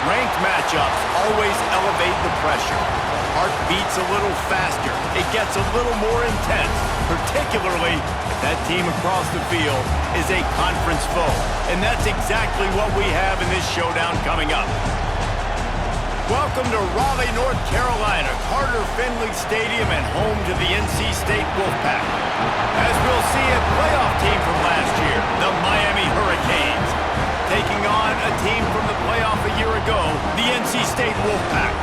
Ranked matchups always elevate the pressure. The heart beats a little faster. It gets a little more intense, particularly if that team across the field is a conference foe. And that's exactly what we have in this showdown coming up. Welcome to Raleigh, North Carolina, Carter Finley Stadium, and home to the NC State Wolfpack. As we'll see, a playoff team from last year, the Miami Hurricanes, taking on a team from the playoff a year ago, the NC State Wolfpack.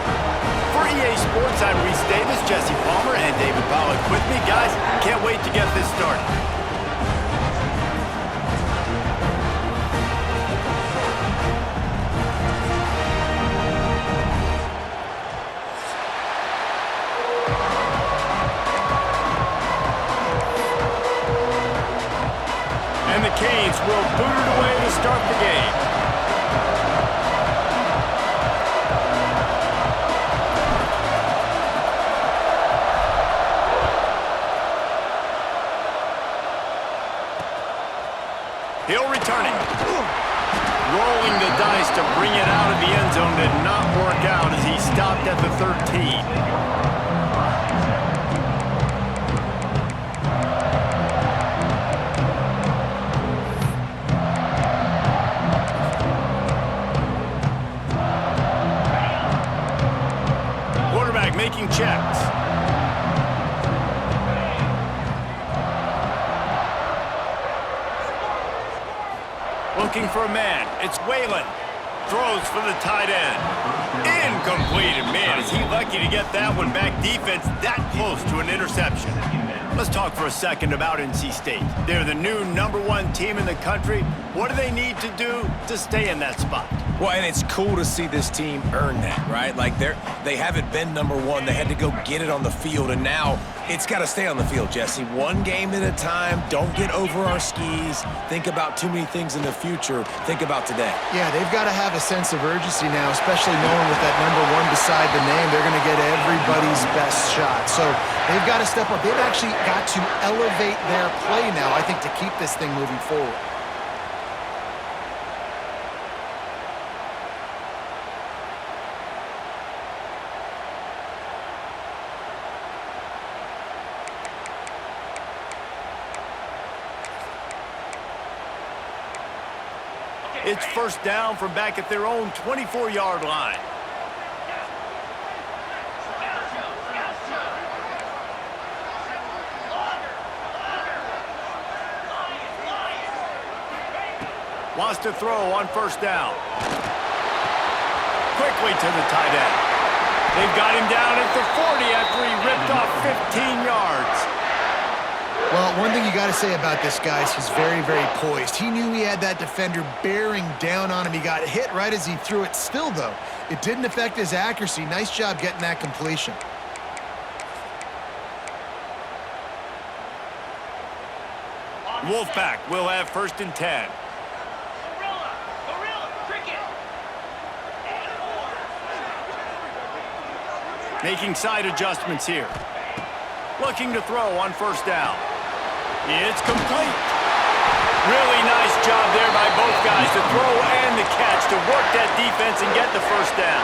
For EA Sports, I'm Reese Davis, Jesse Palmer, and David Pollack with me. Guys, can't wait to get this started. And the Canes will boot it away to start the game. He'll return it. Rolling the dice to bring it out of the end zone did not work out as he stopped at the 13. Making checks. Looking for a man. It's Whalen. Throws for the tight end. Incomplete. And man, is he lucky to get that one back. Defense that close to an interception. Let's talk for a second about NC State. They're the new #1 team in the country. What do they need to do to stay in that spot? Well, and it's cool to see this team earn that, right? Like, they haven't been #1. They had to go get it on the field, and now it's got to stay on the field, Jesse. One game at a time. Don't get over our skis. Think about too many things in the future. Think about today. Yeah, they've got to have a sense of urgency now, especially knowing with that #1 beside the name, they're going to get everybody's best shot. So they've got to step up. They've actually got to elevate their play now, I think, to keep this thing moving forward. It's first down from back at their own 24-yard line. Wants to throw on first down. Quickly to the tight end. They've got him down at the 40 after he ripped off 15 yards. Well, one thing you got to say about this guy is he's very, very poised. He knew he had that defender bearing down on him. He got hit right as he threw it. Still, though, it didn't affect his accuracy. Nice job getting that completion. Wolfpack will have first and 10. Making side adjustments here. Looking to throw on first down. It's complete. Really nice job there by both guys to throw and the catch to work that defense and get the first down.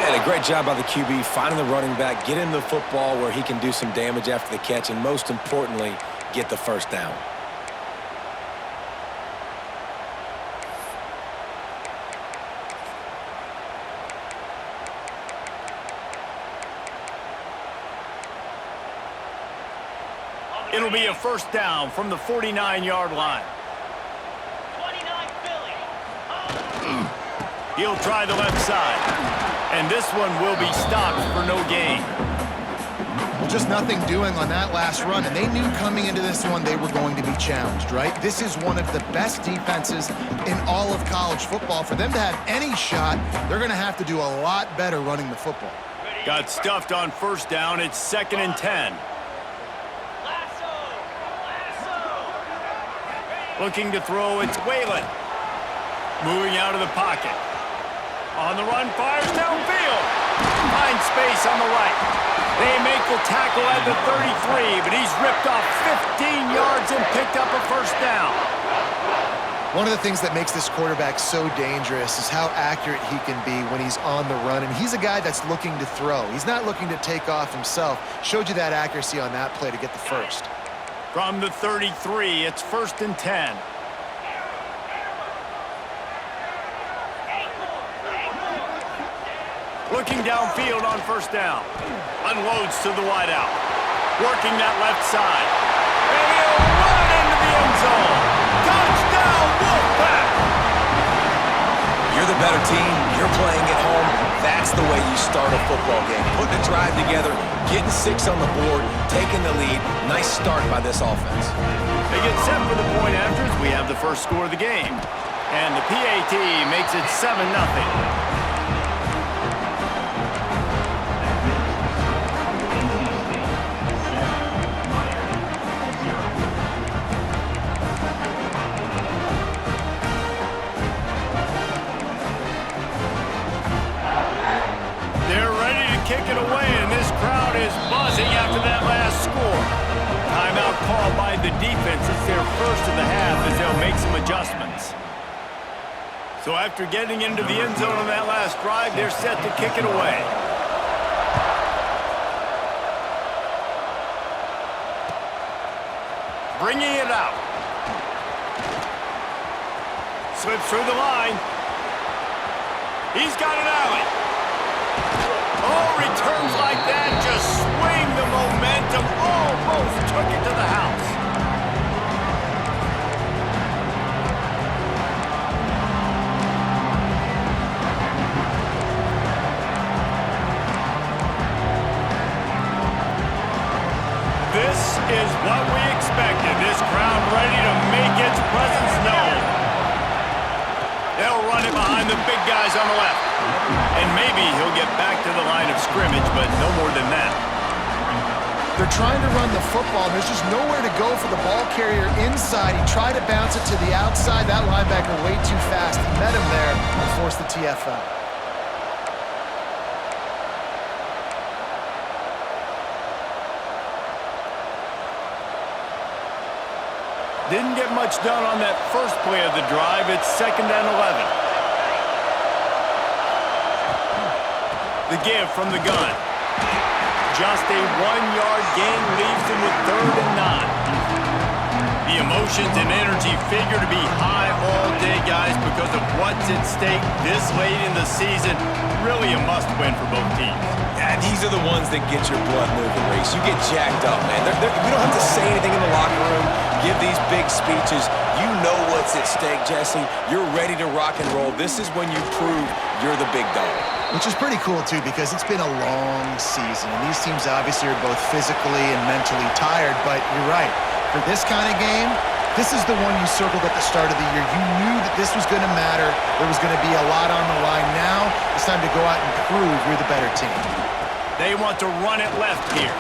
And a great job by the QB finding the running back, get him the football where he can do some damage after the catch, and most importantly, get the first down. It'll be a first down from the 49-yard line. 29 Philly. He'll try the left side. And this one will be stopped for no gain. just nothing doing on that last run, and they knew coming into this one they were going to be challenged, right? This is one of the best defenses in all of college football. For them to have any shot, they're going to have to do a lot better running the football. Got stuffed on first down. It's 2nd and 10. Looking to throw, it's Whalen. Moving out of the pocket. On the run, fires downfield. Finds space on the right. They make the tackle at the 33, but he's ripped off 15 yards and picked up a first down. One of the things that makes this quarterback so dangerous is how accurate he can be when he's on the run, and he's a guy that's looking to throw. He's not looking to take off himself. Showed you that accuracy on that play to get the first. From the 33, it's 1st and 10. Looking downfield on first down. Unloads to the wideout. Working that left side. And he'll run into the end zone. Touchdown, Wolfpack! You're the better team. You're playing at home. That's the way you start a football game. Putting a drive together, getting 6 on the board, taking the lead. Nice start by this offense. They get set for the point afters. We have the first score of the game. And the PAT makes it 7-0. Kick it away, and this crowd is buzzing after that last score. Timeout called by the defense. It's their first of the half as they'll make some adjustments. So after getting into the end zone on that last drive, they're set to kick it away. Bringing it out. Slips through the line. He's got an alley. Oh, returns like that just swing the momentum. Almost took it to the house. This is what we expected. This crowd ready to make its presence known. They'll run it behind the big guys on the left. And maybe he'll get back to the line of scrimmage, but no more than that. They're trying to run the football. There's just nowhere to go for the ball carrier inside. He tried to bounce it to the outside. That linebacker way too fast. He met him there and forced the TFL. Didn't get much done on that first play of the drive. It's 2nd and 11. The give from the gun. Just a 1-yard gain leaves him with 3rd and 9. The emotions and energy figure to be high all day, guys, because of what's at stake this late in the season. Really a must-win for both teams. Yeah, these are the ones that get your blood moving, Reese. You get jacked up, man. You don't have to say anything in the locker room, give these big speeches. You know what's at stake, Jesse. You're ready to rock and roll. This is when you prove you're the big dog. Which is pretty cool, too, because it's been a long season. And these teams obviously are both physically and mentally tired, but you're right. For this kind of game, this is the one you circled at the start of the year. You knew that this was going to matter. There was going to be a lot on the line. Now it's time to go out and prove you're the better team. They want to run it left here.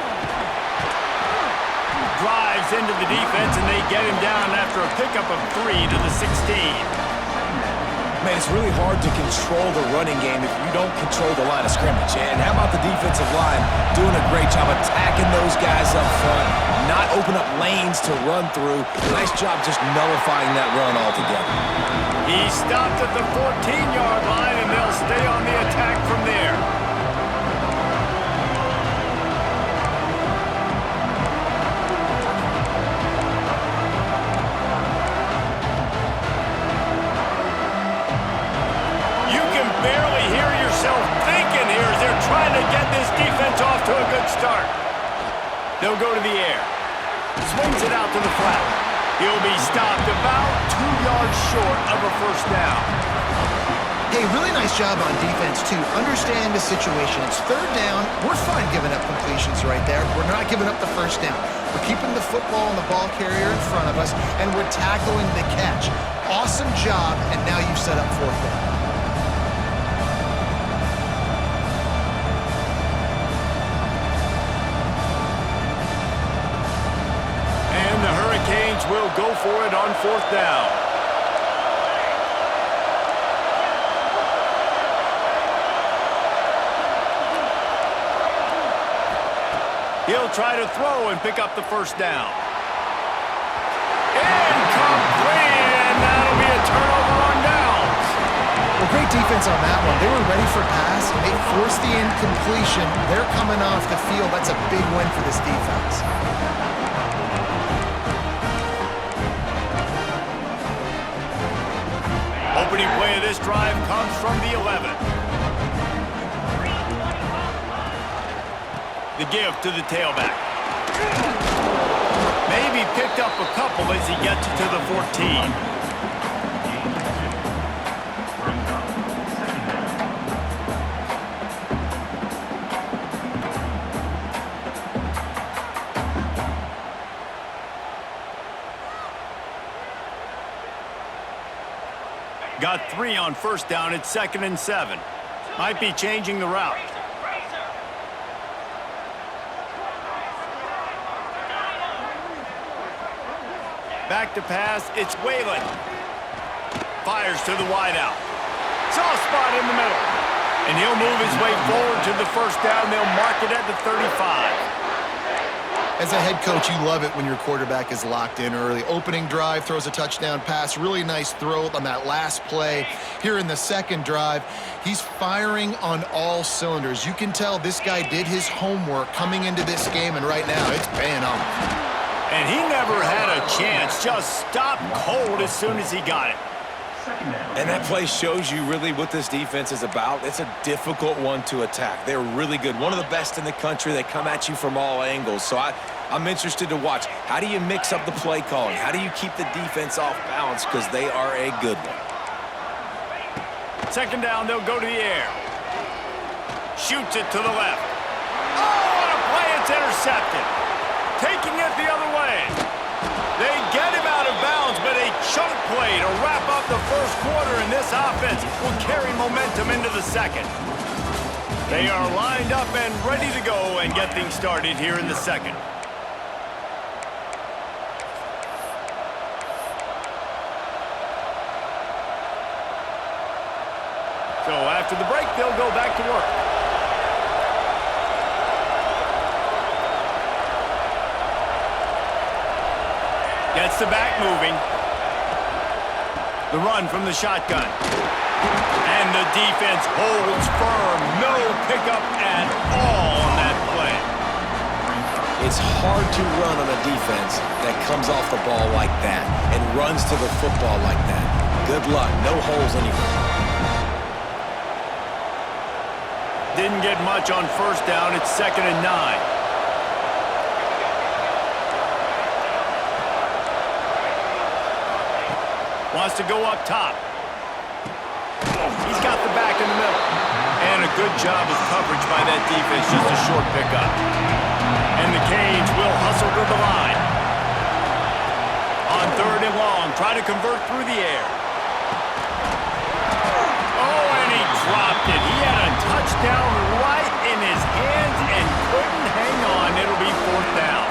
Drives into the defense, and they get him down after a pickup of 3 to the 16. Man, it's really hard to control the running game if you don't control the line of scrimmage. And how about the defensive line doing a great job attacking those guys up front, not open up lanes to run through. Nice job just nullifying that run altogether. He stopped at the 14-yard line, and they'll stay on the attack from there. Trying to get this defense off to a good start. They'll go to the air. Swings it out to the flat. He'll be stopped about 2 yards short of a first down. Hey, Hey, really nice job on defense, too. Understand the situation. It's third down. We're fine giving up completions right there. We're not giving up the first down. We're keeping the football and the ball carrier in front of us, and we're tackling the catch. Awesome job, and now you've set up fourth down. And the Hurricanes will go for it on fourth down. He'll try to throw and pick up the first down. Incomplete, and that'll be a turnover on downs. Well, great defense on that one. They were ready for pass. They forced the incompletion. They're coming off the field. That's a big win for this defense. Opening play of this drive comes from the 11. The give to the tailback. Maybe picked up a couple as he gets it to the 14. Got 3 on first down. It's 2nd and 7. Might be changing the route. Back to pass, it's Whalen. Fires to the wideout. Soft spot in the middle. And he'll move his way forward to the first down. They'll mark it at the 35. As a head coach, you love it when your quarterback is locked in early. Opening drive, throws a touchdown pass. Really nice throw on that last play. Here in the second drive, he's firing on all cylinders. You can tell this guy did his homework coming into this game, and right now it's paying off. And he never had a chance. Just stopped cold as soon as he got it. And that play shows you really what this defense is about. It's a difficult one to attack. They're really good. One of the best in the country. They come at you from all angles. So I'm interested to watch. How do you mix up the play calling? How do you keep the defense off balance? Because they are a good one. Second down, they'll go to the air. Shoots it to the left. Oh, what a play. It's intercepted. Taking it the other way. They get him out of bounds, but a chunk play to wrap up the first quarter, and this offense will carry momentum into the second. They are lined up and ready to go and get things started here in the second. So after the break, they'll go back to work. Gets the back moving. The run from the shotgun. And the defense holds firm. No pickup at all on that play. It's hard to run on a defense that comes off the ball like that and runs to the football like that. Good luck. No holes anywhere. Didn't get much on first down. It's 2nd and 9. Wants to go up top. He's got the back in the middle. And a good job of coverage by that defense. Just a short pickup. And the Canes will hustle to the line. On 3rd and long, try to convert through the air. Oh, and he dropped it. He had a touchdown right in his hands and couldn't hang on. It'll be 4th down.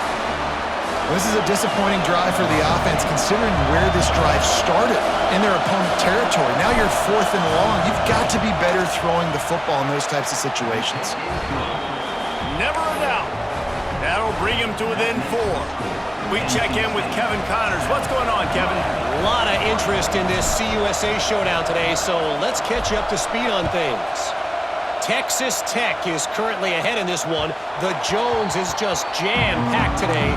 This is a disappointing drive for the offense, considering where this drive started in their opponent territory. Now you're 4th and long. You've got to be better throwing the football in those types of situations. Never a doubt. That'll bring him to within 4. We check in with Kevin Connors. What's going on, Kevin? A lot of interest in this CUSA showdown today, so let's catch you up to speed on things. Texas Tech is currently ahead in this one. The Jones is just jam-packed today,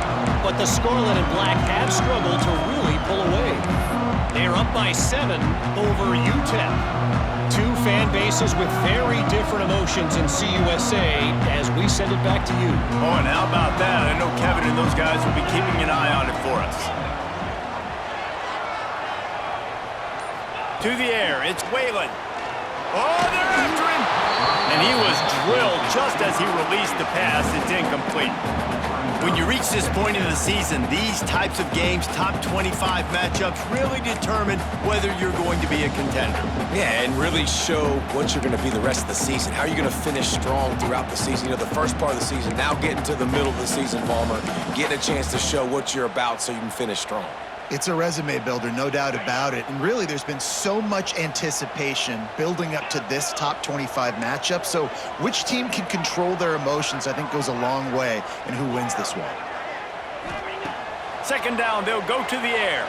but the Scarlet and Black have struggled to really pull away. They're up by 7 over UTEP. Two fan bases with very different emotions in CUSA as we send it back to you. Oh, and how about that? I know Kevin and those guys will be keeping an eye on it for us. To the air, it's Whalen. Oh, they're after him! And he was drilled just as he released the pass. It's incomplete. When you reach this point in the season, these types of games, top 25 matchups, really determine whether you're going to be a contender. Yeah, and really show what you're going to be the rest of the season. How are you going to finish strong throughout the season? You know, the first part of the season, now getting to the middle of the season, Palmer, getting a chance to show what you're about so you can finish strong. It's a resume builder, no doubt about it. And really, there's been so much anticipation building up to this top 25 matchup. So which team can control their emotions, I think, goes a long way in who wins this one. Second down, they'll go to the air.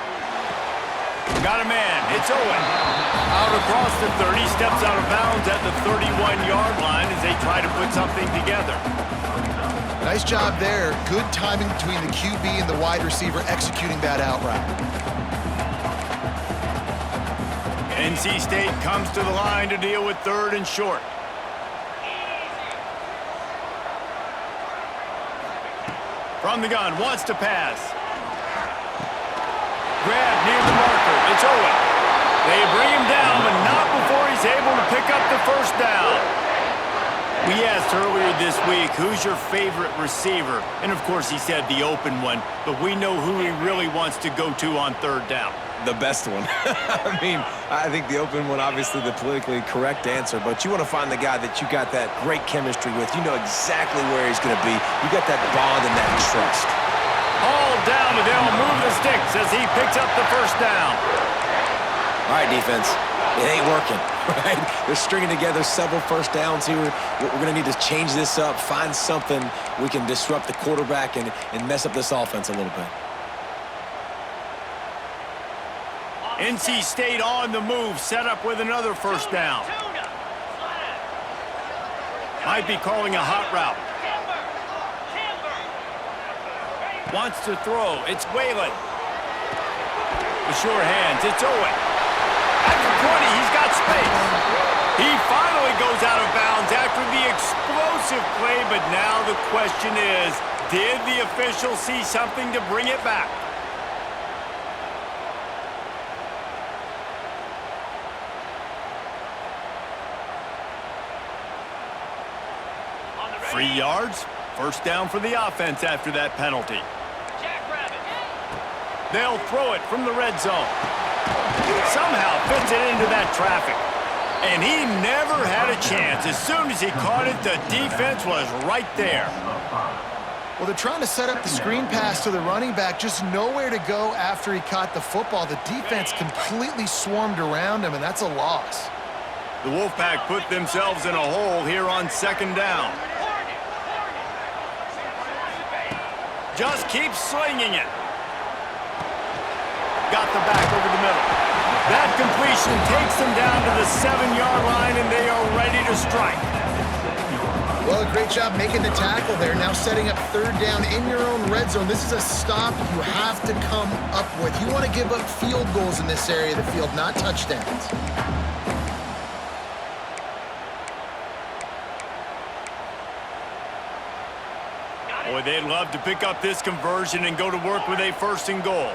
Got a man. It's Owen. Out across the 30, steps out of bounds at the 31-yard line as they try to put something together. Nice job there. Good timing between the QB and the wide receiver executing that out route. NC State comes to the line to deal with third and short. From the gun, wants to pass. Grab near the marker. It's Owen. They bring him down, but not before he's able to pick up the first down. We asked earlier this week, who's your favorite receiver? And, of course, he said the open one, but we know who he really wants to go to on third down. The best one. I mean, I think the open one, obviously the politically correct answer, but you want to find the guy that you got that great chemistry with. You know exactly where he's going to be. You got that bond and that trust. All down, but they'll move the sticks as he picks up the first down. All right, defense. It ain't working, right? They're stringing together several first downs here. We're going to need to change this up, find something we can disrupt the quarterback and mess up this offense a little bit. NC State on the move, set up with another first down. Might be calling a hot route. Wants to throw. It's Whalen. With sure hands, it's Owen. At the 20, he's got space. He finally goes out of bounds after the explosive play, but now the question is, did the official see something to bring it back? Free yards, first down for the offense after that penalty. They'll throw it from the red zone. Somehow fits it into that traffic. And he never had a chance. As soon as he caught it, the defense was right there. Well, they're trying to set up the screen pass to the running back, just nowhere to go after he caught the football. The defense completely swarmed around him, and that's a loss. The Wolfpack put themselves in a hole here on second down. Just keep slinging it. Got the back over the middle. That completion takes them down to the 7-yard line, and they are ready to strike. Well, great job making the tackle there. Now setting up third down in your own red zone. This is a stop you have to come up with. You want to give up field goals in this area of the field, not touchdowns. Boy, they'd love to pick up this conversion and go to work with a first and goal.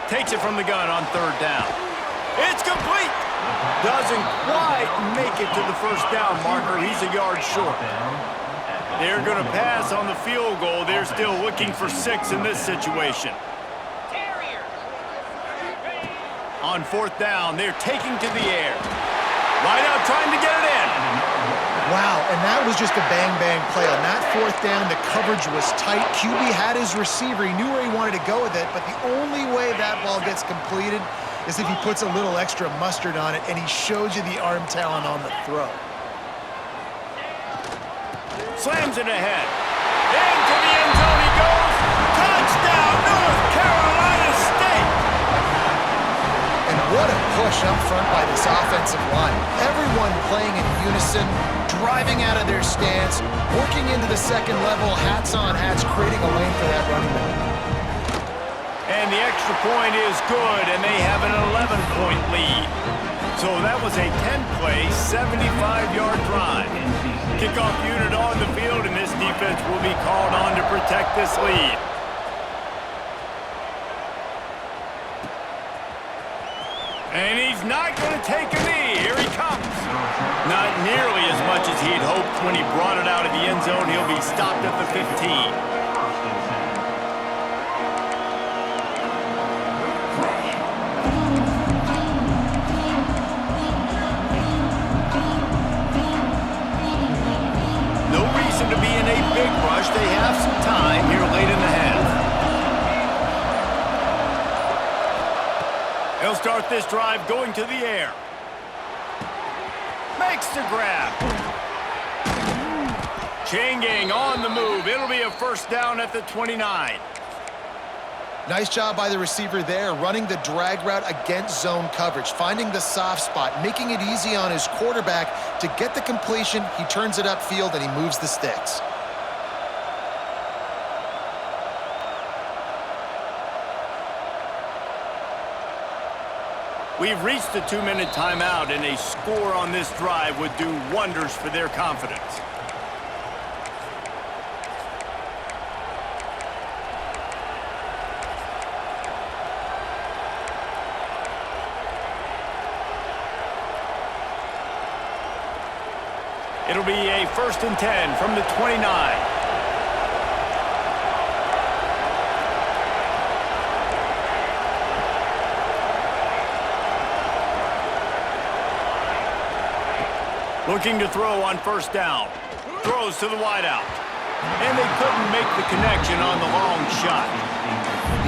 Takes it from the gun on third down. It's complete. Doesn't quite make it to the first down marker. He's a yard short. They're going to pass on the field goal. They're still looking for 6 in this situation. On fourth down, they're taking to the air. Right out trying to get it in. Wow, and that was just a bang-bang play. On that fourth down, the coverage was tight. QB had his receiver. He knew where he wanted to go with it, but the only way that ball gets completed is if he puts a little extra mustard on it, and he shows you the arm talent on the throw. Slams it ahead. Into the end zone he goes. Touchdown, North Carolina State. And what a push up front by this offensive line. Everyone playing in unison, driving out of their stance, working into the second level, hats on hats, creating a lane for that running back. And the extra point is good, and they have an 11-point lead. So that was a 10-play, 75-yard drive. Kickoff unit on the field, and this defense will be called on to protect this lead. And he's not going to take a knee. Here he comes. Not nearly as much as he'd hoped when he brought it out of the end zone. He'll be stopped at the 15. To be in a big rush. They have some time here late in the half. He'll start this drive going to the air. Makes the grab. Changing on the move. It'll be a first down at the 29. Nice job by the receiver there, running the drag route against zone coverage, finding the soft spot, making it easy on his quarterback to get the completion. He turns it upfield, and he moves the sticks. We've reached the 2-minute timeout, and a score on this drive would do wonders for their confidence. It'll be a 1st and 10 from the 29. Looking to throw on 1st down. Throws to the wideout. And they couldn't make the connection on the long shot.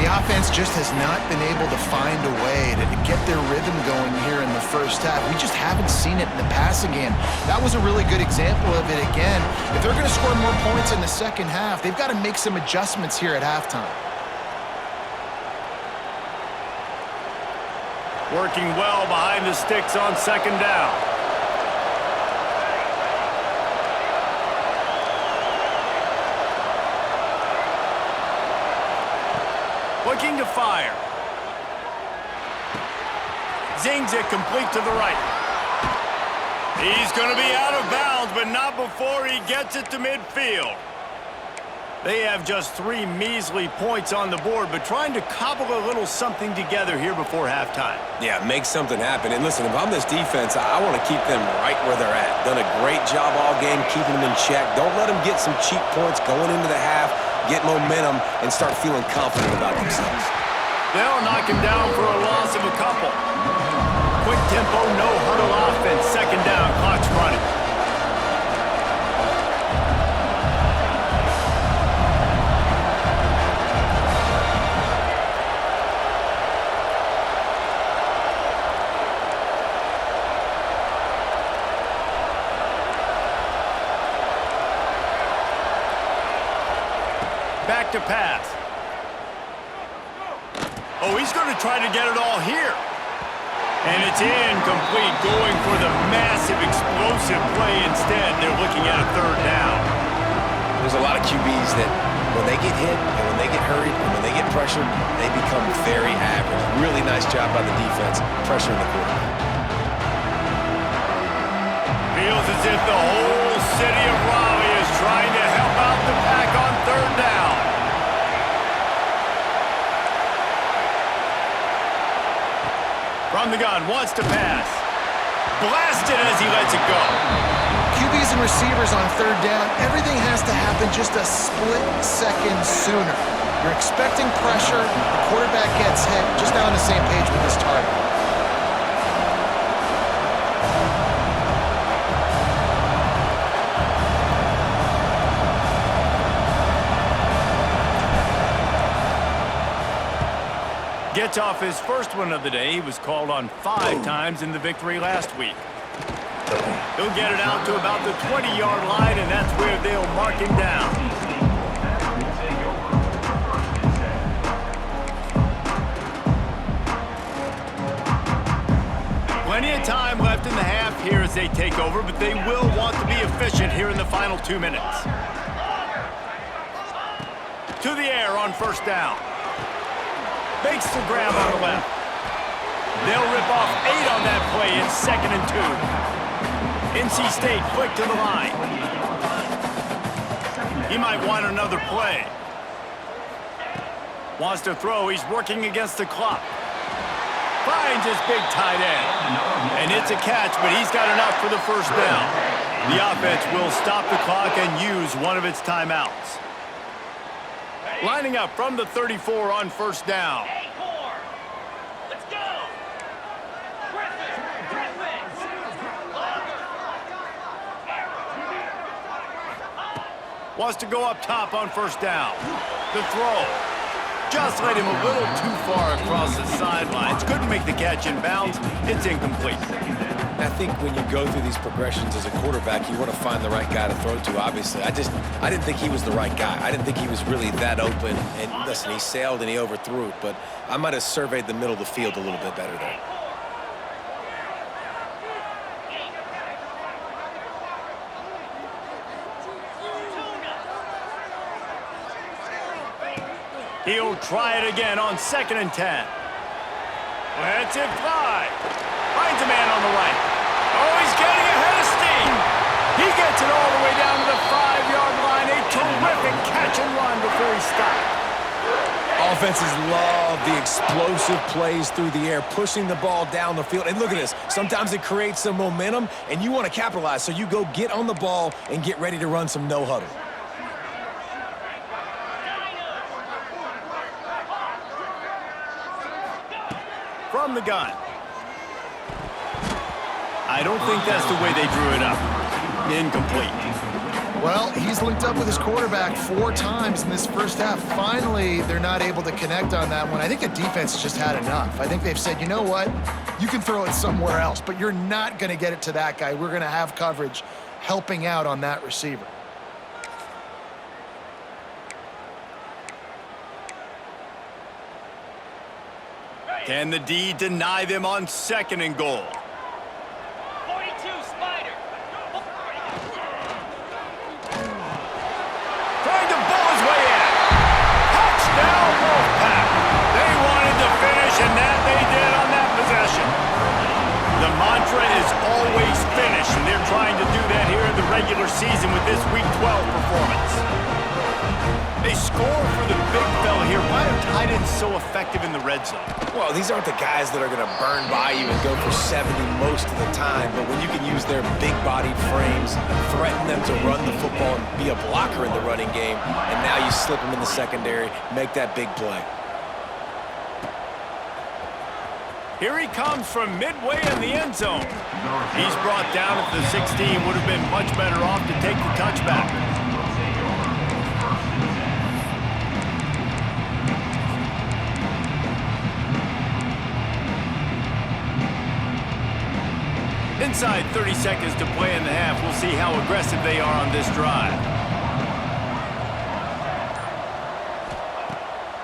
The offense just has not been able to find a way to get their rhythm going here in the first half. We just haven't seen it in the passing game. That was a really good example of it again. If they're going to score more points in the second half, they've got to make some adjustments here at halftime. Working well behind the sticks on 2nd down. Looking to fire. Zings it complete to the right. He's going to be out of bounds, but not before he gets it to midfield. They have just 3 measly points on the board, but trying to cobble a little something together here before halftime. Yeah, make something happen. And listen, if I'm this defense, I want to keep them right where they're at. Done a great job all game keeping them in check. Don't let them get some cheap points going into the half, get momentum, and start feeling confident about themselves. They'll knock him down for a loss of a couple. Quick tempo, no huddle offense. 2nd down, clock's running. Back to pass. Oh, he's going to try to get it all here. And it's incomplete, going for the massive, explosive play instead. They're looking at a 3rd down. There's a lot of QBs that when they get hit and when they get hurried and when they get pressured, they become very average. Really nice job by the defense, pressuring the quarterback. Feels as if the whole city of Raleigh is trying to help out the Pack on 3rd down. From the gun, wants to pass. Blasted as he lets it go. QBs and receivers on 3rd down, everything has to happen just a split second sooner. You're expecting pressure, the quarterback gets hit, just not on the same page with his target. Gets off his first one of the day. He was called on 5 times in the victory last week. He'll get it out to about the 20-yard line, and that's where they'll mark him down. Plenty of time left in the half here as they take over, but they will want to be efficient here in the final 2 minutes. To the air on 1st down. Makes the grab on the left. They'll rip off 8 on that play. It's 2nd and 2. NC State quick to the line. He might want another play. Wants to throw. He's working against the clock. Finds his big tight end. And it's a catch, but he's got enough for the first down. The offense will stop the clock and use one of its timeouts. Lining up from the 34 on first down. Let's go. Griffin. Wants to go up top on first down. The throw. Just led him a little too far across the sidelines. Couldn't make the catch in bounds. It's incomplete. I think when you go through these progressions as a quarterback, you want to find the right guy to throw to, obviously. I didn't think he was the right guy. I didn't think he was really that open. And listen, he sailed and he overthrew it, but I might have surveyed the middle of the field a little bit better there. He'll try it again on 2nd and 10. Lets it fly. Finds a man on the right. Oh, he's getting ahead of steam. He gets it all the way down to the 5-yard line. A terrific catch and run before he stopped. Offenses love the explosive plays through the air, pushing the ball down the field. And look at this. Sometimes it creates some momentum, and you want to capitalize. So you go get on the ball and get ready to run some no huddle. From the gun. I don't think that's the way they drew it up. Incomplete. Well, he's linked up with his quarterback 4 times in this first half. Finally, they're not able to connect on that one. I think the defense has just had enough. I think they've said, you know what? You can throw it somewhere else, but you're not going to get it to that guy. We're going to have coverage helping out on that receiver. Can the D deny them on 2nd and goal? 42, Spider. Trying to bull his way in. Touchdown, Wolfpack. They wanted to finish, and that they did on that possession. The mantra is always finish, and they're trying to do that here in the regular season with this Week 12 performance. They score for the big fella here. Why are tight ends so effective in the red zone? Well, these aren't the guys that are going to burn by you and go for 70 most of the time, but when you can use their big-bodied frames, threaten them to run the football and be a blocker in the running game, and now you slip them in the secondary, make that big play. Here he comes from midway in the end zone. He's brought down at the 16. Would have been much better off to take the touchback. Inside 30 seconds to play in the half. We'll see how aggressive they are on this drive.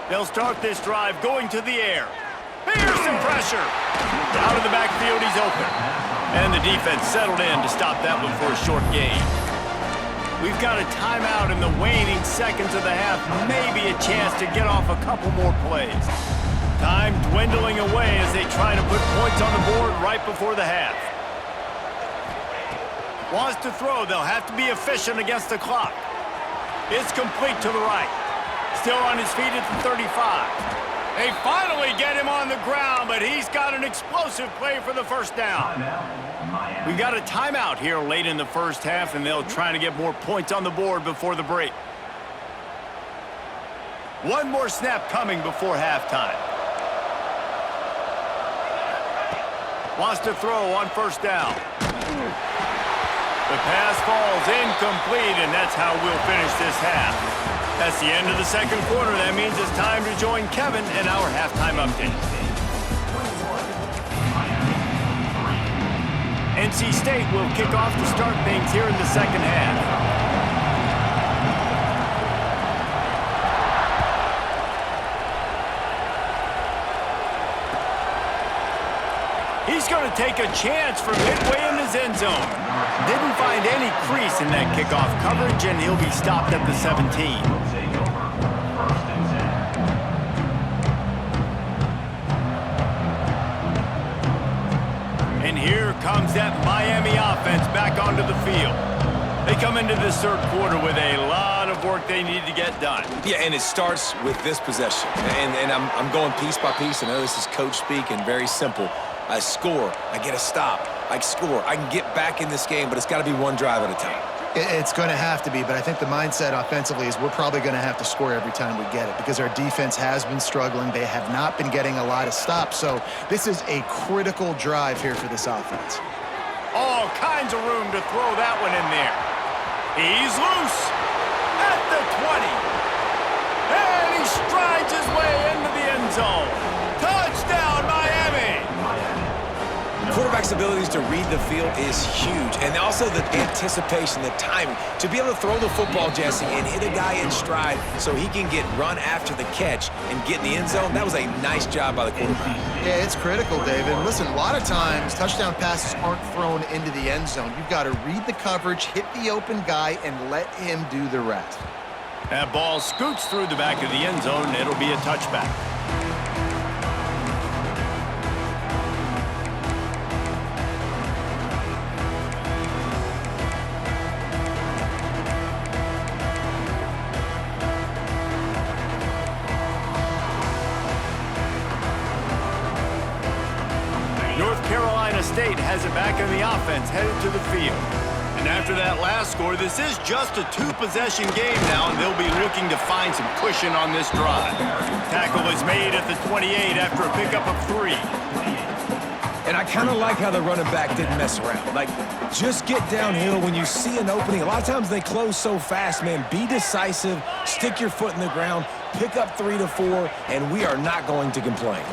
They'll start this drive going to the air. Here's some pressure. Out of the backfield, he's open. And the defense settled in to stop that one for a short gain. We've got a timeout in the waning seconds of the half. Maybe a chance to get off a couple more plays. Time dwindling away as they try to put points on the board right before the half. Wants to throw. They'll have to be efficient against the clock. It's complete to the right. Still on his feet at the 35. They finally get him on the ground, but he's got an explosive play for the first down. We got a timeout here late in the first half, and they'll try to get more points on the board before the break. One more snap coming before halftime. Wants to throw on first down. The pass falls incomplete, and that's how we'll finish this half. That's the end of the second quarter. That means it's time to join Kevin in our halftime update. NC State will kick off to start things here in the second half. He's going to take a chance from midway in his end zone. Didn't find any crease in that kickoff coverage, and he'll be stopped at the 17. comes that Miami offense back onto the field. They come into this third quarter with a lot of work they need to get done. Yeah, and it starts with this possession. And I'm going piece by piece. I know this is coach speak and very simple. I score. I get a stop. I score. I can get back in this game, but it's got to be one drive at a time. It's going to have to be, but I think the mindset offensively is we're probably going to have to score every time we get it because our defense has been struggling. They have not been getting a lot of stops, so this is a critical drive here for this offense. All kinds of room to throw that one in there. He's loose at the 20. And he strides his way into the end zone. Touchdown, Miami! Quarterback's abilities to read the field is huge, and also the anticipation, the timing. To be able to throw the football, Jesse, and hit a guy in stride so he can get run after the catch and get in the end zone, that was a nice job by the quarterback. Yeah, it's critical, David. Listen, a lot of times touchdown passes aren't thrown into the end zone. You've got to read the coverage, hit the open guy, and let him do the rest. That ball scoots through the back of the end zone, and it'll be a touchback. North Carolina State has it back in the offense, headed to the field. And after that last score, this is just a two-possession game now, and they'll be looking to find some cushion on this drive. Tackle is made at the 28 after a pickup of 3. And I kind of like how the running back didn't mess around. Like, just get downhill when you see an opening. A lot of times they close so fast, man. Be decisive, stick your foot in the ground, pick up 3 to 4, and we are not going to complain.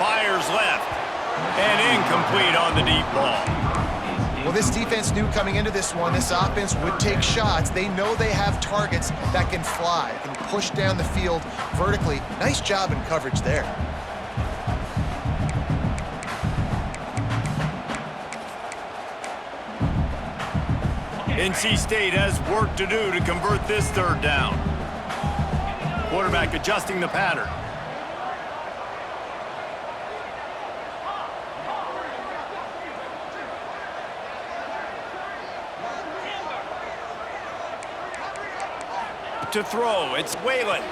Fires left. And incomplete on the deep ball. Well, this defense knew coming into this one, this offense would take shots. They know they have targets that can fly, can push down the field vertically. Nice job in coverage there. NC State has work to do to convert this third down. Quarterback adjusting the pattern. To throw, it's Whalen.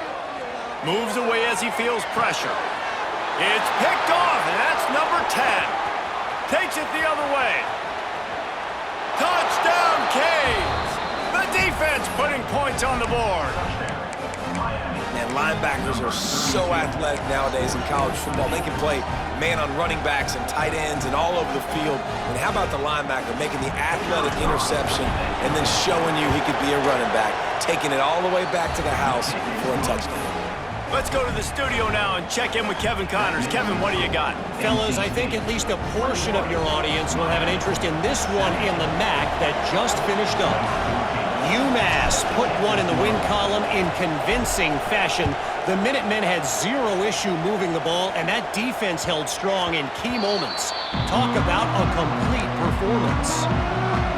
Moves away as he feels pressure. It's picked off, and that's number 10. Takes it the other way. Touchdown, Canes! The defense putting points on the board. Man, linebackers are so athletic nowadays in college football. They can play man on running backs and tight ends and all over the field. And how about the linebacker making the athletic interception and then showing you he could be a running back, taking it all the way back to the house for a touchdown. Let's go to the studio now and check in with Kevin Connors. Kevin, what do you got? Fellas, I think at least a portion of your audience will have an interest in this one in the MAC that just finished up. UMass put one in the win column in convincing fashion. The Minutemen had zero issue moving the ball, and that defense held strong in key moments. Talk about a complete performance.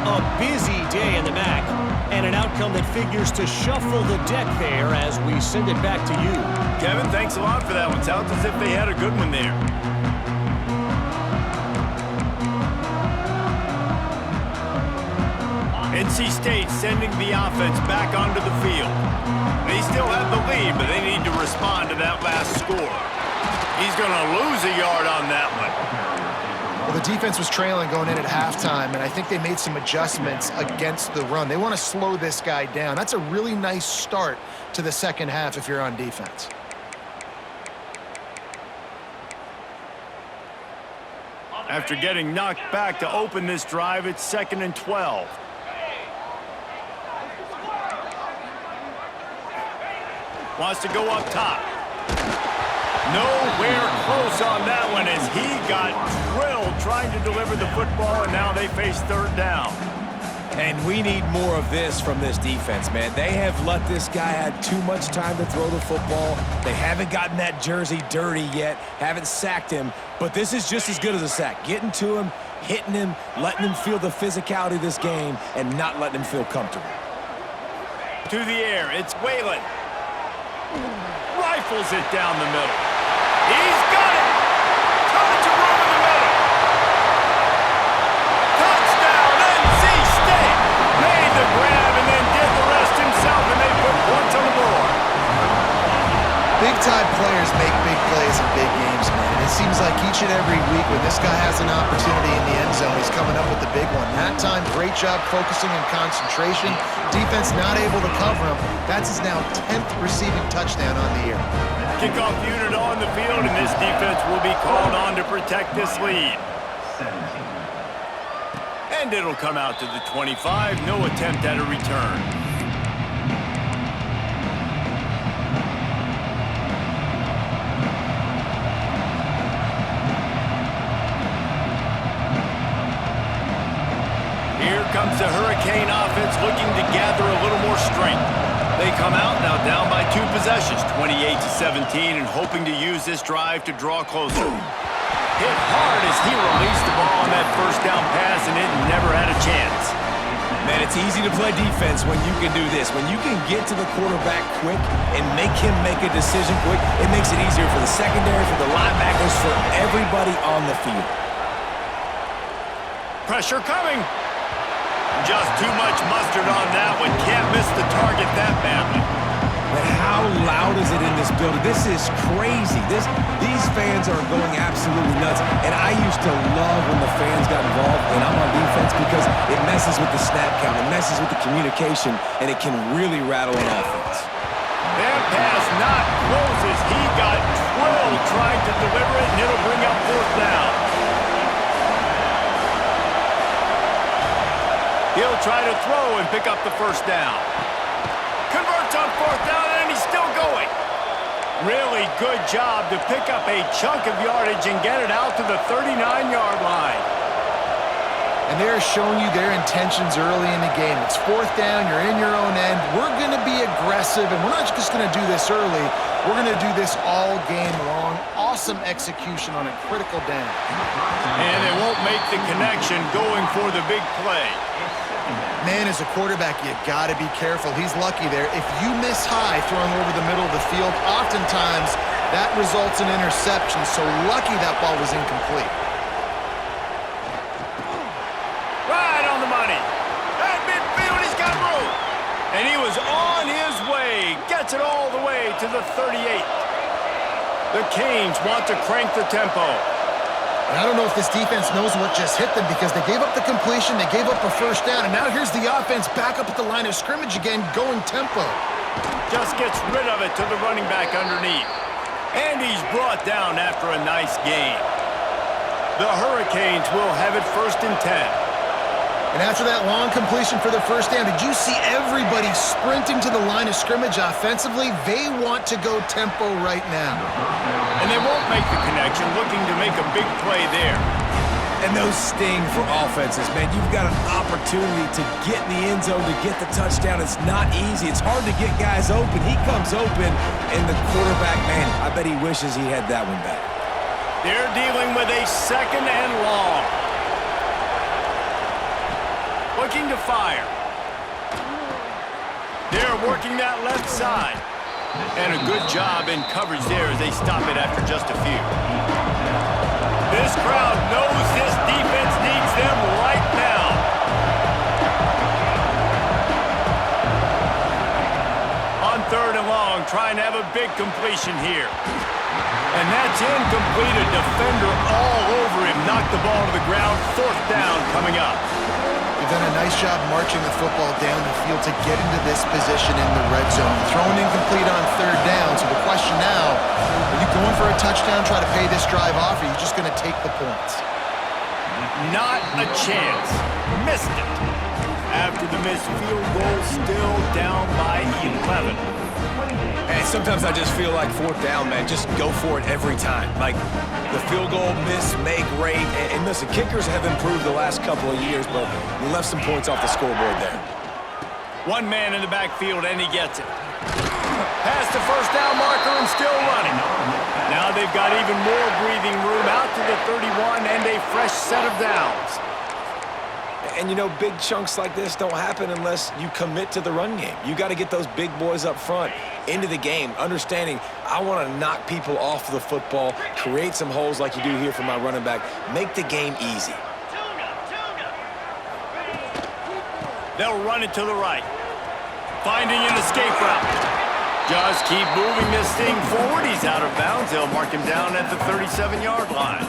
A busy day in the MAC, and an outcome that figures to shuffle the deck there as we send it back to you. Kevin, thanks a lot for that one. Sounds as if they had a good one there. NC State sending the offense back onto the field. They still have the lead, but they need to respond to that last score. He's going to lose a yard on that one. Well, the defense was trailing going in at halftime, and I think they made some adjustments against the run. They want to slow this guy down. That's a really nice start to the second half if you're on defense. After getting knocked back to open this drive, it's 2nd and 12. Wants to go up top. Nowhere close on that one as he got drilled trying to deliver the football, and now they face third down. And we need more of this from this defense, man. They have let this guy have too much time to throw the football. They haven't gotten that jersey dirty yet, haven't sacked him, but this is just as good as a sack. Getting to him, hitting him, letting him feel the physicality of this game, and not letting him feel comfortable. To the air, it's Whalen. Rifles it down the middle. He's got it! Tons of room in the middle. big-time players make big plays in big games, man. And it seems like each and every week when this guy has an opportunity in the end zone, he's coming up with the big one. That time, great job focusing and concentration. Defense not able to cover him. That's his now 10th receiving touchdown on the year. Kickoff unit on the field, and this defense will be called on to protect this lead. And it'll come out to the 25. No attempt at a return. Here comes the Hurricane offense looking to gather a little more strength. They come out now down by 2 possessions, 28-17, and hoping to use this drive to draw closer. Hit hard as he released the ball on that first down pass, and it never had a chance. Man, it's easy to play defense when you can do this. When you can get to the quarterback quick and make him make a decision quick, it makes it easier for the secondary, for the linebackers, for everybody on the field. Pressure coming. Just too much mustard on that one. Can't miss the target that badly. But how loud is it in this building? This is crazy. These fans are going absolutely nuts. And I used to love when the fans got involved and I'm on defense because it messes with the snap count, it messes with the communication, and it can really rattle an offense. That pass not closes. He got drilled trying to deliver it, and it'll bring up 4th down. He'll try to throw and pick up the 1st down. Converts on 4th down, and he's still going. Really good job to pick up a chunk of yardage and get it out to the 39-yard line. And they're showing you their intentions early in the game. It's 4th down, you're in your own end. We're going to be aggressive, and we're not just going to do this early. We're going to do this all game long. Awesome execution on a critical down. And they won't make the connection going for the big play. Man, as a quarterback, you got to be careful. He's lucky there. If you miss high throwing over the middle of the field, oftentimes that results in interception. So lucky that ball was incomplete. Right on the money. At midfield, he's got room. And he was on his way. Gets it all the way to the 38. The Canes want to crank the tempo. And I don't know if this defense knows what just hit them because they gave up the completion, they gave up a 1st down, and now here's the offense back up at the line of scrimmage again, going tempo. Just gets rid of it to the running back underneath. And he's brought down after a nice gain. The Hurricanes will have it 1st and 10. And after that long completion for the 1st down, did you see everybody sprinting to the line of scrimmage offensively? They want to go tempo right now. And they won't make the connection, looking to make a big play there. And those sting for offenses, man. You've got an opportunity to get in the end zone, to get the touchdown. It's not easy. It's hard to get guys open. He comes open, and the quarterback, man, I bet he wishes he had that one back. They're dealing with a 2nd and long. Looking to fire. They're working that left side. And a good job in coverage there as they stop it after just a few. This crowd knows this defense needs them right now. On 3rd and long, trying to have a big completion here. And that's incomplete. A defender all over him. Knocked the ball to the ground. 4th down coming up. They've done a nice job marching the football down the field to get into this position in the red zone. Thrown incomplete on 3rd down, so the question now, are you going for a touchdown, try to pay this drive off, or are you just going to take the points? Not a chance. Missed it. After the missed field goal, still down by 11. And sometimes I just feel like 4th down, man, just go for it every time. Like the field goal miss, make rate. And listen, kickers have improved the last couple of years, but we left some points off the scoreboard there. One man in the backfield, and he gets it. Past the 1st down marker and still running. Now they've got even more breathing room out to the 31 and a fresh set of downs. And, you know, big chunks like this don't happen unless you commit to the run game. You got to get those big boys up front into the game, understanding I want to knock people off the football, create some holes like you do here for my running back, make the game easy. They'll run it to the right. Finding an escape route. Just keep moving this thing forward. He's out of bounds. They'll mark him down at the 37-yard line.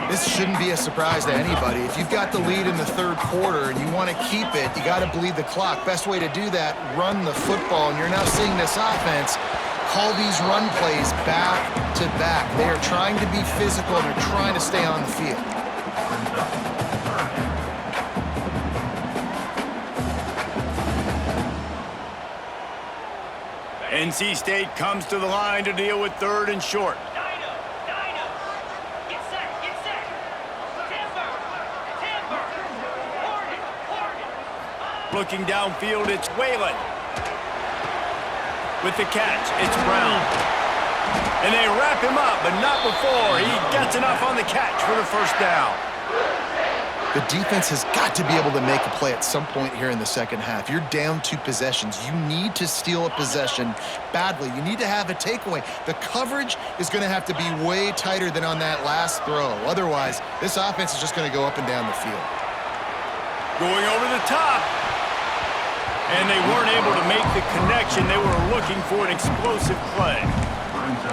This shouldn't be a surprise to anybody. If you've got the lead in the third quarter and you want to keep it, you got to bleed the clock. Best way to do that, run the football. And you're now seeing this offense call these run plays back to back. They are trying to be physical and they're trying to stay on the field. NC State comes to the line to deal with third and short. Dino. Get set. Timber. Hornet. Looking downfield, it's Whalen. With the catch, it's Brown. And they wrap him up, but not before he gets enough on the catch for the first down. The defense has got to be able to make a play at some point here in the second half. You're down 2 possessions. You need to steal a possession badly. You need to have a takeaway. The coverage is going to have to be way tighter than on that last throw. Otherwise, this offense is just going to go up and down the field. Going over the top. And they weren't able to make the connection. They were looking for an explosive play.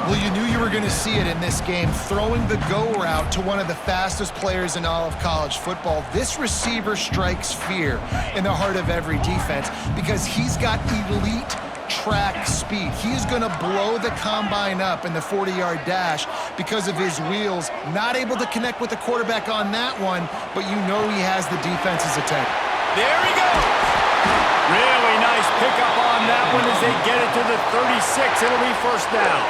Well, you knew you were going to see it in this game, throwing the go route to one of the fastest players in all of college football. This receiver strikes fear in the heart of every defense because he's got elite track speed. He is going to blow the combine up in the 40-yard dash because of his wheels. Not able to connect with the quarterback on that one, but you know he has the defense's attention. There he goes. Really nice pickup on that one as they get it to the 36. It'll be first down.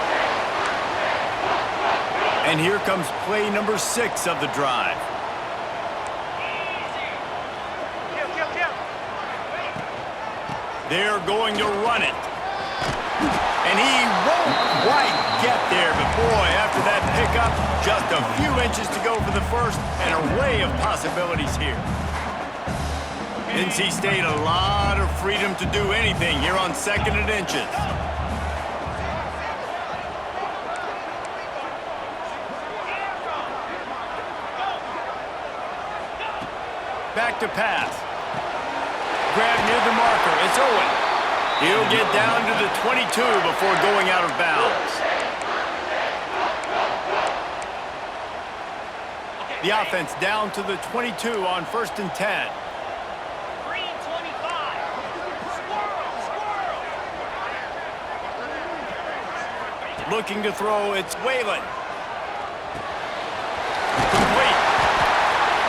And here comes play number 6 of the drive. They're going to run it. And he won't quite get there, but boy, after that pickup, just a few inches to go for the first, and an array of possibilities here. NC State, a lot of freedom to do anything here on 2nd and inches. Back to pass. Grab near the marker. It's Owen. He'll get down to the 22 before going out of bounds. The offense down to the 22 on 1st and 10. Green 25. Squirrel. Looking to throw, it's Whalen. Complete.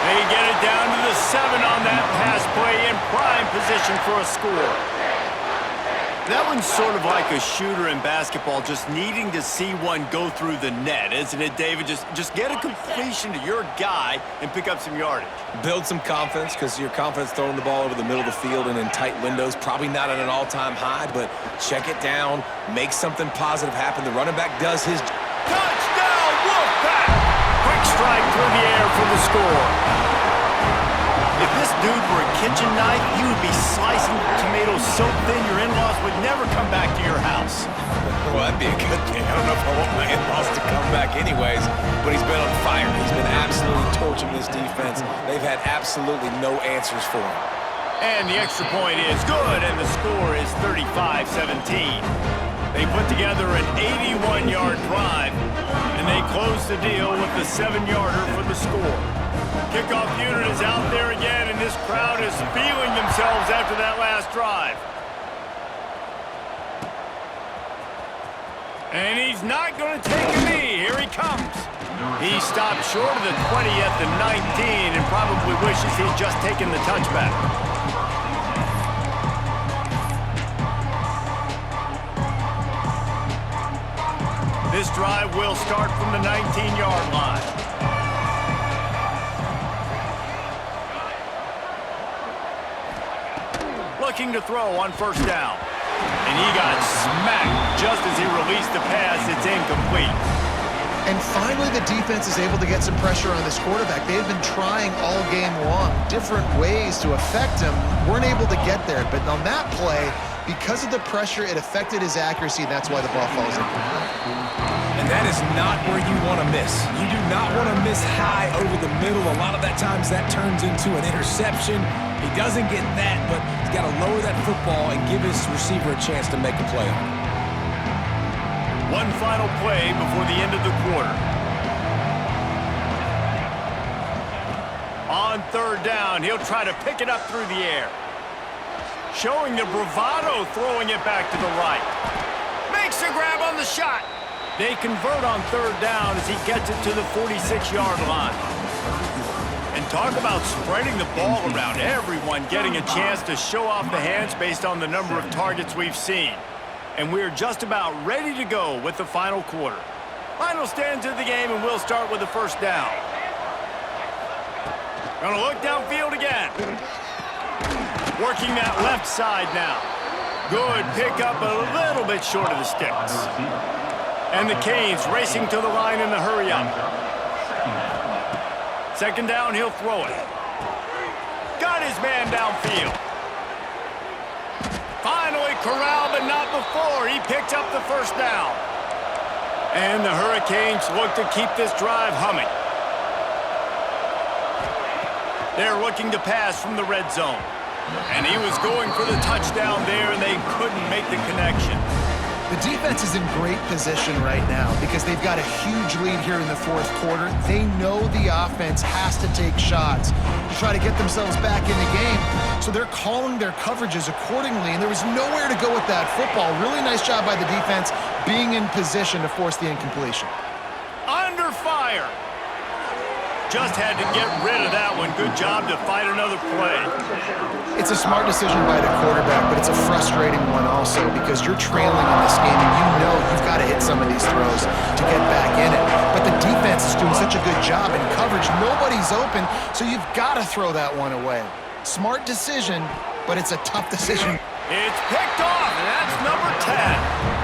They get it down to the 7 on that pass play in prime position for a score. That one's sort of like a shooter in basketball, just needing to see one go through the net, isn't it, David? Just get a completion to your guy and pick up some yardage. Build some confidence because your confidence throwing the ball over the middle of the field and in tight windows, probably not at an all-time high, but check it down, make something positive happen. The running back does his... Touchdown, Wolfpack! Quick strike through the air for the score. If this dude were a kitchen knife, he would be slicing tomatoes so thin your in-laws would never come back to your house. Well, that'd be a good thing. I don't know if I want my in-laws to come back anyways, but he's been on fire. He's been absolutely torching this defense. They've had absolutely no answers for him. And the extra point is good, and the score is 35-17. They put together an 81-yard drive, and they close the deal with the 7-yarder for the score. Kickoff unit is out there again, and this crowd is feeling themselves after that last drive. And he's not going to take a knee. Here he comes. He stopped short of the 20 at the 19 and probably wishes he'd just taken the touchback. This drive will start from the 19-yard line. Looking to throw on first down. And he got smacked just as he released the pass. It's incomplete. And finally, the defense is able to get some pressure on this quarterback. They've been trying all game long, different ways to affect him. Weren't able to get there. But on that play, because of the pressure, it affected his accuracy, and that's why the ball falls incomplete. And that is not where you want to miss. You do not want to miss high over the middle. A lot of that times that turns into an interception. He doesn't get that, but he's got to lower that football and give his receiver a chance to make a play on it. One final play before the end of the quarter. On third down, he'll try to pick it up through the air. Showing the bravado, throwing it back to the right. Makes a grab on the shot. They convert on third down as he gets it to the 46-yard line. And talk about spreading the ball around. Everyone getting a chance to show off the hands based on the number of targets we've seen. And we're just about ready to go with the final quarter. Final stands of the game, and we'll start with the first down. Gonna look downfield again. Working that left side now. Good pickup, a little bit short of the sticks. And the Canes racing to the line in the hurry-up. Second down, he'll throw it. Got his man downfield. Finally corralled, but not before. He picked up the first down. And the Hurricanes look to keep this drive humming. They're looking to pass from the red zone. And he was going for the touchdown there, and they couldn't make the connection. The defense is in great position right now because they've got a huge lead here in the fourth quarter. They know the offense has to take shots to try to get themselves back in the game. So they're calling their coverages accordingly, and there was nowhere to go with that football. Really nice job by the defense being in position to force the incompletion. Under fire. Just had to get rid of that one. Good job to fight another play. It's a smart decision by the quarterback, but it's a frustrating one also because you're trailing in this game and you know you've got to hit some of these throws to get back in it. But the defense is doing such a good job in coverage. Nobody's open, so you've got to throw that one away. Smart decision, but it's a tough decision. It's picked off, and that's number 10.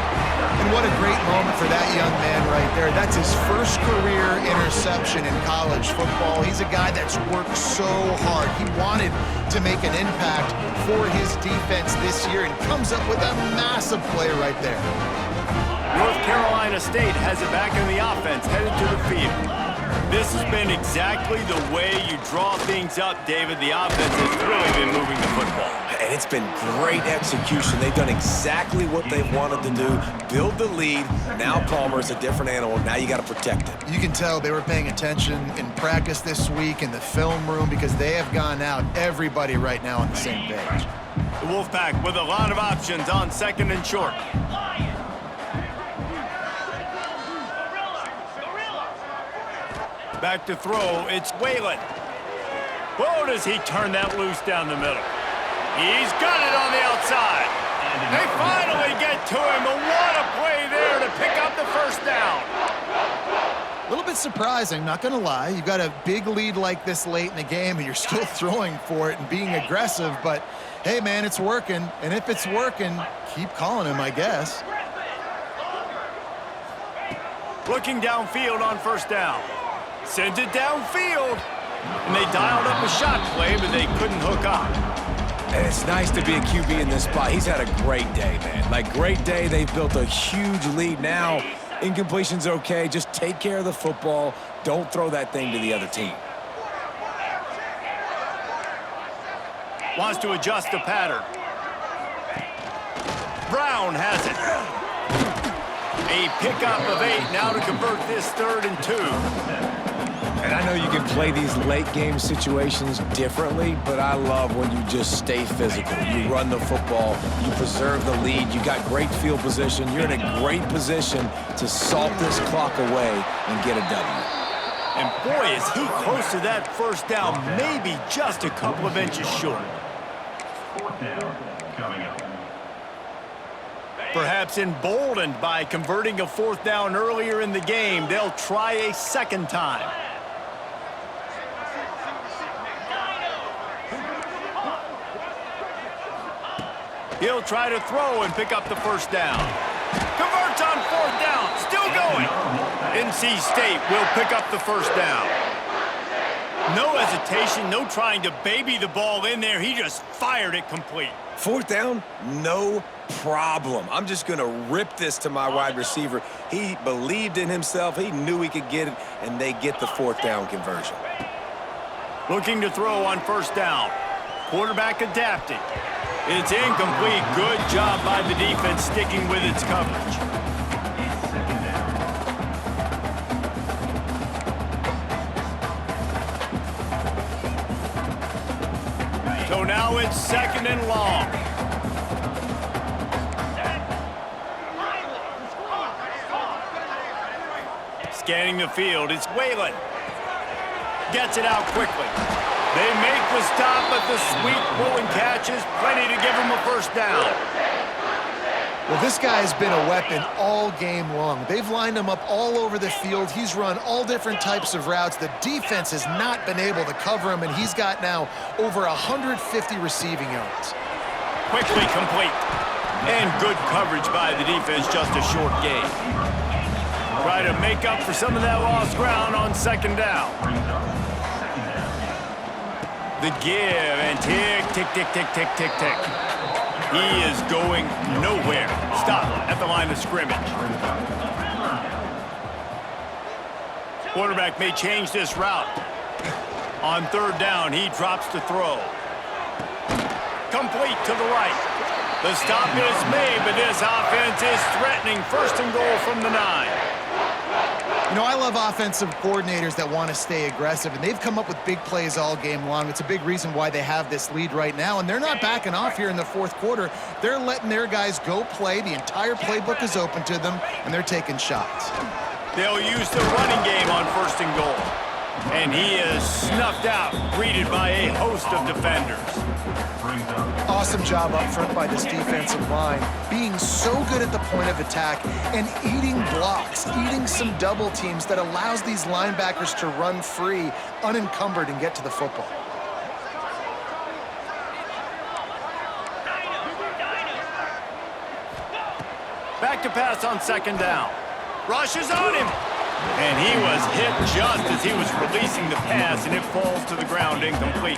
And what a great moment for that young man right there. That's his first career interception in college football. He's a guy that's worked so hard. He wanted to make an impact for his defense this year and comes up with a massive play right there. North Carolina State has it back in the offense, headed to the field. This has been exactly the way you draw things up, David. The offense has really been moving the football. And it's been great execution. They've done exactly what they've wanted to do. Build the lead. Now Palmer's a different animal. Now you got to protect it. You can tell they were paying attention in practice this week in the film room because they have gone out, everybody right now on the same page. The Wolfpack with a lot of options on second and short. Back to throw, it's Whalen. Whoa, does he turn that loose down the middle. He's got it on the outside. They finally get to him, but what a play there to pick up the first down. A little bit surprising, not going to lie. You've got a big lead like this late in the game, and you're still throwing for it and being aggressive. But, hey, man, it's working. And if it's working, keep calling him, I guess. Looking downfield on first down. Sends it downfield. And they dialed up a shot play, but they couldn't hook up. And it's nice to be a QB in this spot. He's had a great day, man. Like, great day. They've built a huge lead now. Incompletion's okay. Just take care of the football. Don't throw that thing to the other team. Wants to adjust the pattern. Brown has it. A pickup of 8 now to convert this 3rd and 2. And I know you can play these late-game situations differently, but I love when you just stay physical. You run the football, you preserve the lead, you got great field position, you're in a great position to salt this clock away and get a W. And boy, is he close to that first down, maybe just a couple of inches short. Perhaps emboldened by converting a 4th down earlier in the game, they'll try a second time. He'll try to throw and pick up the first down. Converts on 4th down, still going. NC State will pick up the first down. No hesitation, no trying to baby the ball in there. He just fired it complete. 4th down, no problem. I'm just going to rip this to my wide receiver. He believed in himself. He knew he could get it, and they get the 4th down conversion. Looking to throw on first down. Quarterback adapting. It's incomplete. Good job by the defense sticking with its coverage. So now it's 2nd and long. Scanning the field, it's Whalen. Gets it out quickly. They make the stop, but the sweet pull and catch is plenty to give them a first down. Well, this guy has been a weapon all game long. They've lined him up all over the field. He's run all different types of routes. The defense has not been able to cover him, and he's got now over 150 receiving yards. Quickly complete. And good coverage by the defense, just a short gain. Try to make up for some of that lost ground on 2nd down. The give, and tick, tick, tick, tick, tick, tick, tick. He is going nowhere. Stop at the line of scrimmage. Quarterback may change this route. On 3rd down, he drops to throw. Complete to the right. The stop is made, but this offense is threatening 1st and goal from the 9. You know, I love offensive coordinators that want to stay aggressive, and they've come up with big plays all game long. It's a big reason why they have this lead right now, and they're not backing off here in the 4th quarter. They're letting their guys go play. The entire playbook is open to them, and they're taking shots. They'll use the running game on 1st and goal. And he is snuffed out, greeted by a host of defenders. Awesome job up front by this defensive line, being so good at the point of attack and eating blocks, eating some double teams that allows these linebackers to run free, unencumbered, and get to the football. Back to pass on 2nd down. Rush is on him. And he was hit just as he was releasing the pass, and it falls to the ground incomplete.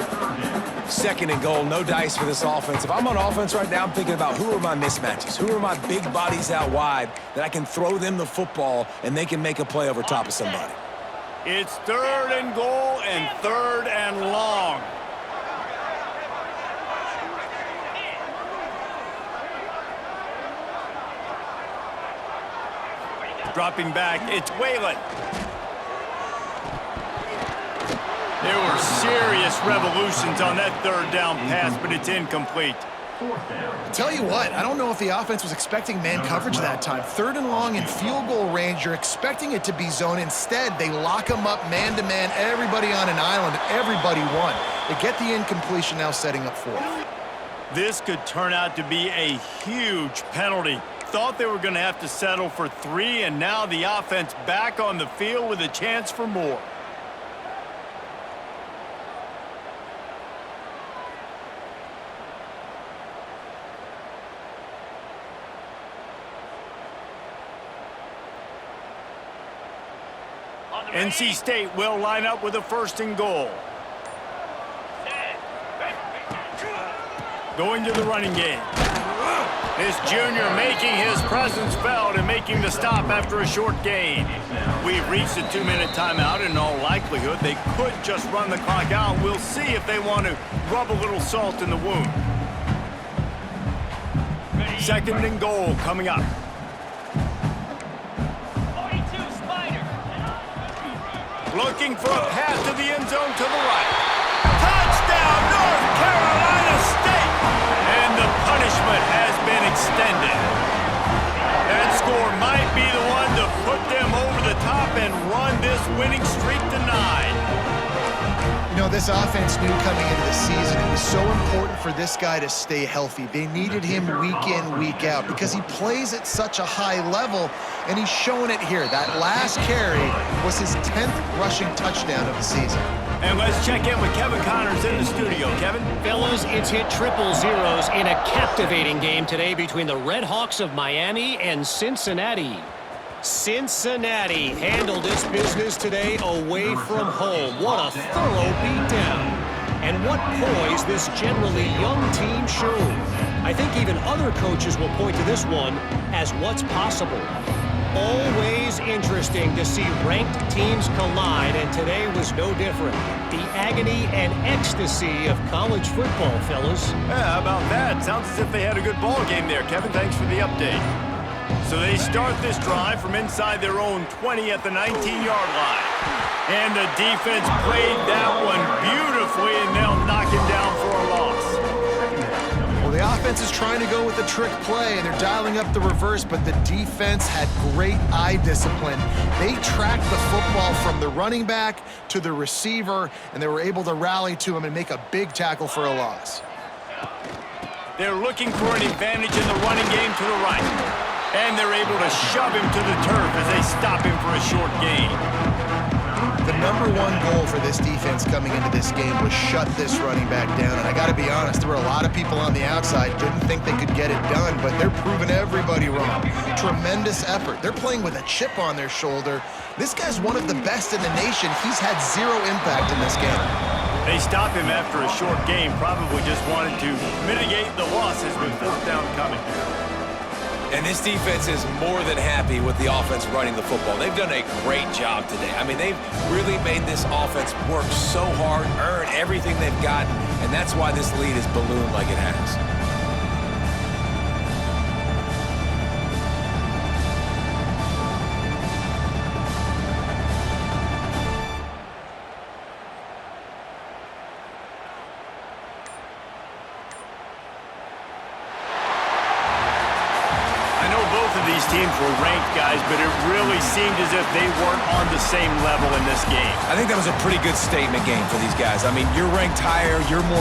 2nd and goal, no dice for this offense. If I'm on offense right now, I'm thinking about who are my mismatches? Who are my big bodies out wide that I can throw them the football and they can make a play over top of somebody? It's 3rd and goal and 3rd and long. Dropping back, it's Whalen. There were serious revolutions on that 3rd down pass, but it's incomplete. Tell you what, I don't know if the offense was expecting man coverage that time. 3rd and long in field goal range, you're expecting it to be zone. Instead, they lock them up man-to-man, everybody on an island, everybody won. They get the incompletion, now setting up 4th. This could turn out to be a huge penalty. Thought they were going to have to settle for 3, and now the offense back on the field with a chance for more. NC State will line up with a 1st and goal. Going to the running game. This junior making his presence felt and making the stop after a short gain. We've reached a 2-minute timeout. In all likelihood, they could just run the clock out. We'll see if they want to rub a little salt in the wound. 2nd and goal coming up. 42 Spider. Looking for a pass to the end zone to the right. Touchdown, North Carolina State! And the punishment has been extended. That score might be the one to put them over the top and run this winning streak to 9. You know, this offense knew coming into the season it was so important for this guy to stay healthy. They needed him week in, week out because he plays at such a high level, and he's showing it here. That last carry was his 10th rushing touchdown of the season. And let's check in with Kevin Connors in the studio. Kevin? Fellas, it's hit triple zeros in a captivating game today between the Red Hawks of Miami and Cincinnati. Cincinnati handled this business today away from home. What a thorough beatdown. And what poise this generally young team showed. I think even other coaches will point to this one as what's possible. Always interesting to see ranked teams collide, and today was no different. The agony and ecstasy of college football, fellas. Yeah, how about that? Sounds as if they had a good ball game there, Kevin. Thanks for the update. So they start this drive from inside their own 20 at the 19-yard line. And the defense played that one beautifully, and they'll knock him down for a loss. offense is trying to go with a trick play, and they're dialing up the reverse, but the defense had great eye discipline. They tracked the football from the running back to the receiver, and they were able to rally to him and make a big tackle for a loss. They're looking for an advantage in the running game to the right. And they're able to shove him to the turf as they stop him for a short gain. The number one goal for this defense coming into this game was shut this running back down. And I got to be honest, there were a lot of people on the outside didn't think they could get it done, but they're proving everybody wrong. Tremendous effort. They're playing with a chip on their shoulder. This guy's one of the best in the nation. He's had zero impact in this game. They stop him after a short game, probably just wanted to mitigate the losses with fourth down coming. And this defense is more than happy with the offense running the football. They've done a great job today. I mean, they've really made this offense work so hard, earn everything they've gotten, and that's why this lead is ballooned like it has. These teams were ranked, guys, but it really seemed as if they weren't on the same level in this game. I think that was a pretty good statement game for these guys. I mean, you're ranked higher, you're more